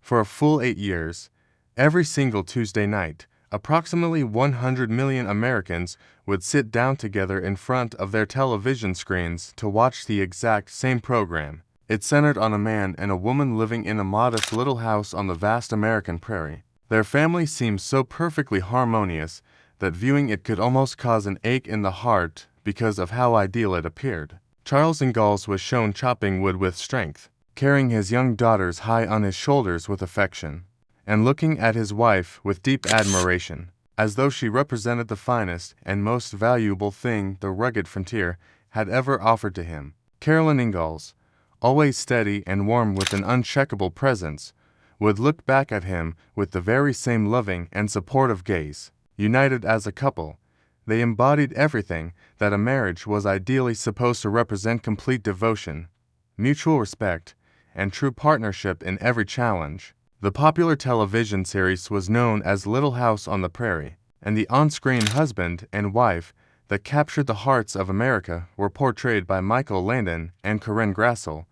For a full 8 years, every single Tuesday night, approximately 100 million Americans would sit down together in front of their television screens to watch the exact same program. It centered on a man and a woman living in a modest little house on the vast American prairie. Their family seemed so perfectly harmonious that viewing it could almost cause an ache in the heart because of how ideal it appeared. Charles Ingalls was shown chopping wood with strength, carrying his young daughters high on his shoulders with affection, and looking at his wife with deep admiration, as though she represented the finest and most valuable thing the rugged frontier had ever offered to him. Carolyn Ingalls, always steady and warm with an uncheckable presence, would look back at him with the very same loving and supportive gaze. United as a couple, they embodied everything that a marriage was ideally supposed to represent: complete devotion, mutual respect, and true partnership in every challenge. The popular television series was known as Little House on the Prairie, and the on-screen husband and wife that captured the hearts of America were portrayed by Michael Landon and Karen Grassle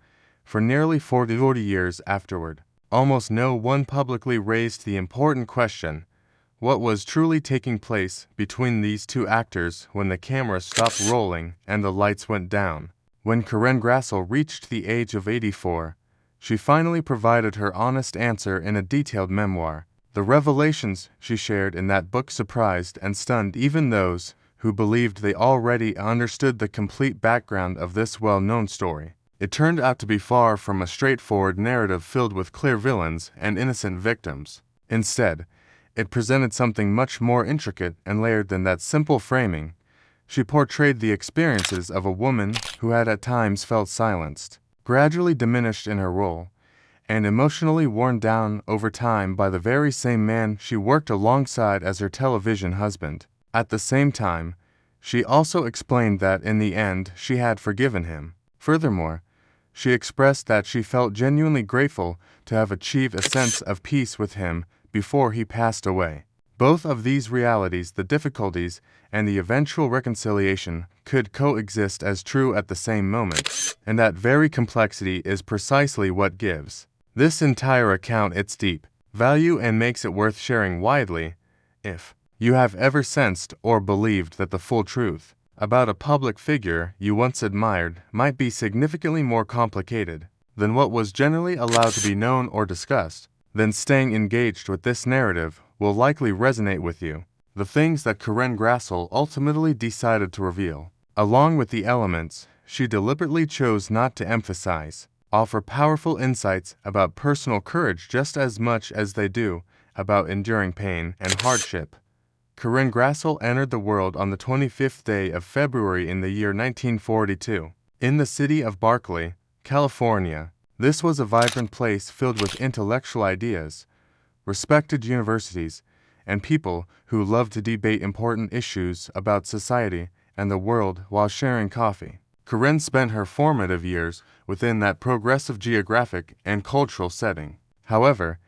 for nearly 40 years afterward. Almost no one publicly raised the important question: what was truly taking place between these two actors when the camera stopped rolling and the lights went down? When Karen Grassle reached the age of 84, she finally provided her honest answer in a detailed memoir. The revelations she shared in that book surprised and stunned even those who believed they already understood the complete background of this well-known story. It turned out to be far from a straightforward narrative filled with clear villains and innocent victims. Instead, it presented something much more intricate and layered than that simple framing. She portrayed the experiences of a woman who had at times felt silenced, gradually diminished in her role, and emotionally worn down over time by the very same man she worked alongside as her television husband. At the same time, she also explained that in the end she had forgiven him. Furthermore, she expressed that she felt genuinely grateful to have achieved a sense of peace with him before he passed away. Both of these realities, the difficulties and the eventual reconciliation, could coexist as true at the same moment, and that very complexity is precisely what gives this entire account its deep value and makes it worth sharing widely. If you have ever sensed or believed that the full truth about a public figure you once admired might be significantly more complicated than what was generally allowed to be known or discussed, then staying engaged with this narrative will likely resonate with you. The things that Karen Grassle ultimately decided to reveal, along with the elements she deliberately chose not to emphasize, offer powerful insights about personal courage just as much as they do about enduring pain and hardship. Karen Grassle entered the world on the 25th day of February in the year 1942, in the city of Berkeley, California. This was a vibrant place filled with intellectual ideas, respected universities, and people who loved to debate important issues about society and the world while sharing coffee. Karen spent her formative years within that progressive geographic and cultural setting. However,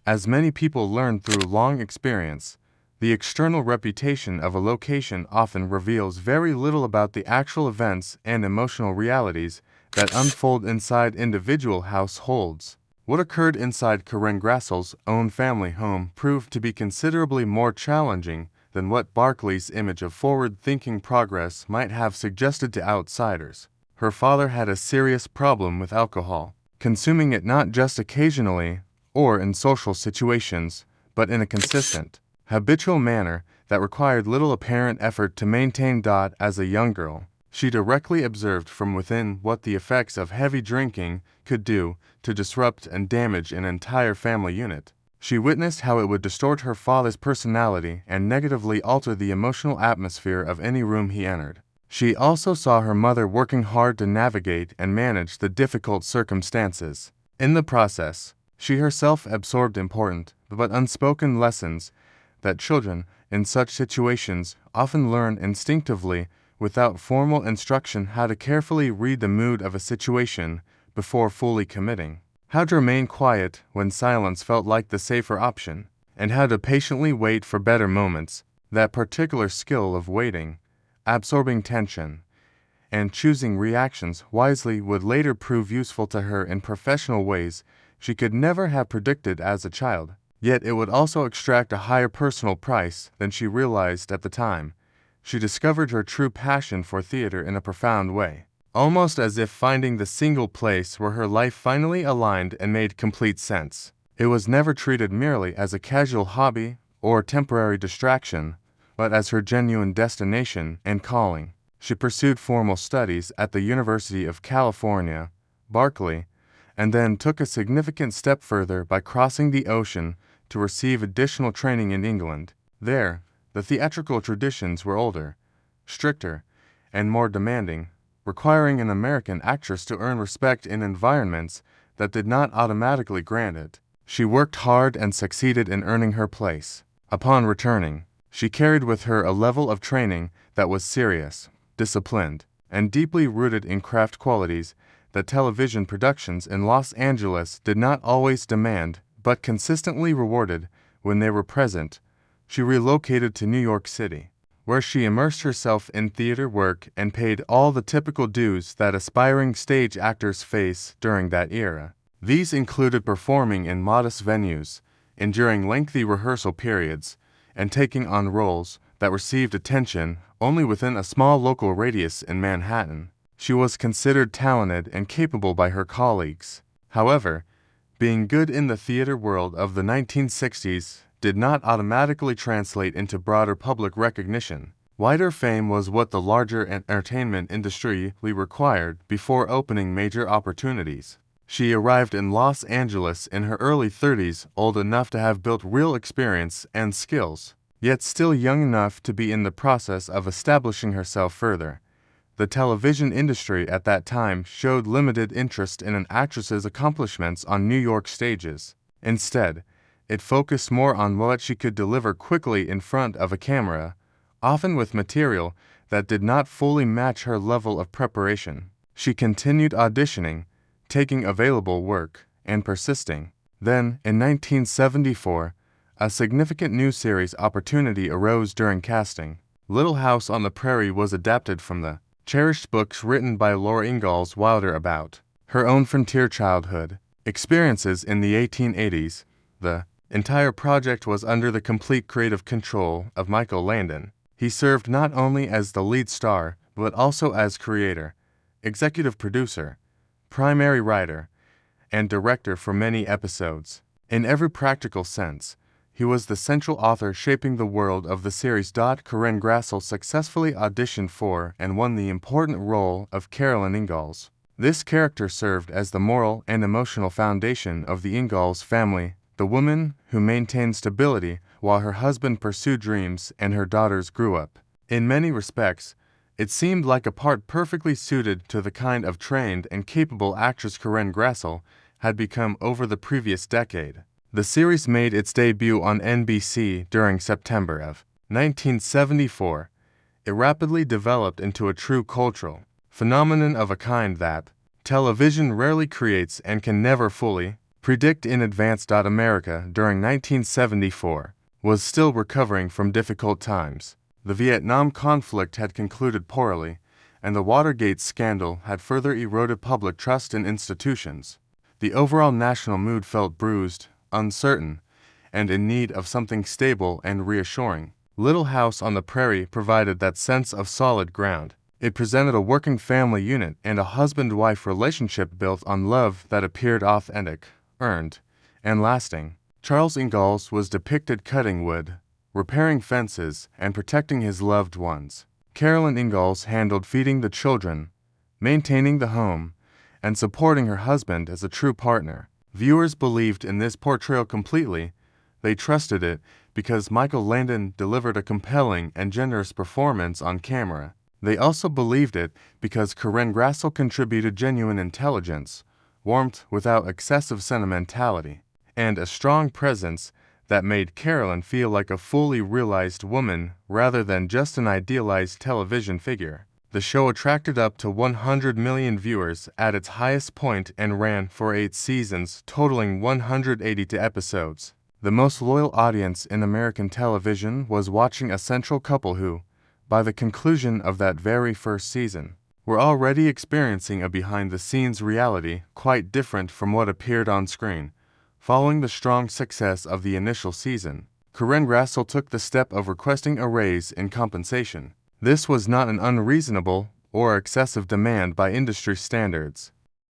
as many people learned through long experience, the external reputation of a location often reveals very little about the actual events and emotional realities that unfold inside individual households. What occurred inside Karen Grassle's own family home proved to be considerably more challenging than what Berkeley's image of forward-thinking progress might have suggested to outsiders. Her father had a serious problem with alcohol, consuming it not just occasionally or in social situations, but in a consistent, habitual manner that required little apparent effort to maintain. As a young girl, she directly observed from within what the effects of heavy drinking could do to disrupt and damage an entire family unit. She witnessed how it would distort her father's personality and negatively alter the emotional atmosphere of any room he entered. She also saw her mother working hard to navigate and manage the difficult circumstances. In the process, she herself absorbed important but unspoken lessons that children in such situations often learn instinctively without formal instruction: how to carefully read the mood of a situation before fully committing, how to remain quiet when silence felt like the safer option, and how to patiently wait for better moments. That particular skill of waiting, absorbing tension, and choosing reactions wisely would later prove useful to her in professional ways. she could never have predicted as a child. Yet it would also extract a higher personal price than she realized at the time. She discovered her true passion for theater in a profound way, almost as if finding the single place where her life finally aligned and made complete sense. It was never treated merely as a casual hobby or temporary distraction, but as her genuine destination and calling. She pursued formal studies at the University of California, Berkeley, and then took a significant step further by crossing the ocean to receive additional training in England. There, the theatrical traditions were older, stricter, and more demanding, requiring an American actress to earn respect in environments that did not automatically grant it. She worked hard and succeeded in earning her place. Upon returning, she carried with her a level of training that was serious, disciplined, and deeply rooted in craft qualities that television productions in Los Angeles did not always demand, but consistently rewarded when they were present. She relocated to New York City, where she immersed herself in theater work and paid all the typical dues that aspiring stage actors face during that era. These included performing in modest venues, enduring lengthy rehearsal periods, and taking on roles that received attention only within a small local radius in Manhattan. She was considered talented and capable by her colleagues. However, being good in the theater world of the 1960s did not automatically translate into broader public recognition. Wider fame was what the larger entertainment industry required before opening major opportunities. She arrived in Los Angeles in her early 30s, old enough to have built real experience and skills, yet still young enough to be in the process of establishing herself further. The television industry at that time showed limited interest in an actress's accomplishments on New York stages. Instead, it focused more on what she could deliver quickly in front of a camera, often with material that did not fully match her level of preparation. She continued auditioning, taking available work, and persisting. Then, in 1974, a significant new series opportunity arose during casting. Little House on the Prairie was adapted from the cherished books written by Laura Ingalls Wilder about her own frontier childhood experiences in the 1880s. The entire project was under the complete creative control of Michael Landon. He served not only as the lead star, but also as creator, executive producer, primary writer, and director for many episodes. In every practical sense, he was the central author shaping the world of the series. Karen Grassle successfully auditioned for and won the important role of Carolyn Ingalls. This character served as the moral and emotional foundation of the Ingalls family, the woman who maintained stability while her husband pursued dreams and her daughters grew up. In many respects, it seemed like a part perfectly suited to the kind of trained and capable actress Karen Grassle had become over the previous decade. The series made its debut on NBC during September of 1974. It rapidly developed into a true cultural phenomenon of a kind that television rarely creates and can never fully predict in advance. America during 1974 was still recovering from difficult times. The Vietnam conflict had concluded poorly, and the Watergate scandal had further eroded public trust in institutions. The overall national mood felt bruised, uncertain, and in need of something stable and reassuring. Little House on the Prairie provided that sense of solid ground. It presented a working family unit and a husband-wife relationship built on love that appeared authentic, earned, and lasting. Charles Ingalls was depicted cutting wood, repairing fences, and protecting his loved ones. Carolyn Ingalls handled feeding the children, maintaining the home, and supporting her husband as a true partner. Viewers believed in this portrayal completely. They trusted it because Michael Landon delivered a compelling and generous performance on camera. They also believed it because Karen Grassle contributed genuine intelligence, warmth without excessive sentimentality, and a strong presence that made Carolyn feel like a fully realized woman rather than just an idealized television figure. The show attracted up to 100 million viewers at its highest point and ran for 8 seasons, totaling 182 episodes. The most loyal audience in American television was watching a central couple who, by the conclusion of that very first season, were already experiencing a behind-the-scenes reality quite different from what appeared on screen. Following the strong success of the initial season, Karen Grassle took the step of requesting a raise in compensation. This was not an unreasonable or excessive demand by industry standards.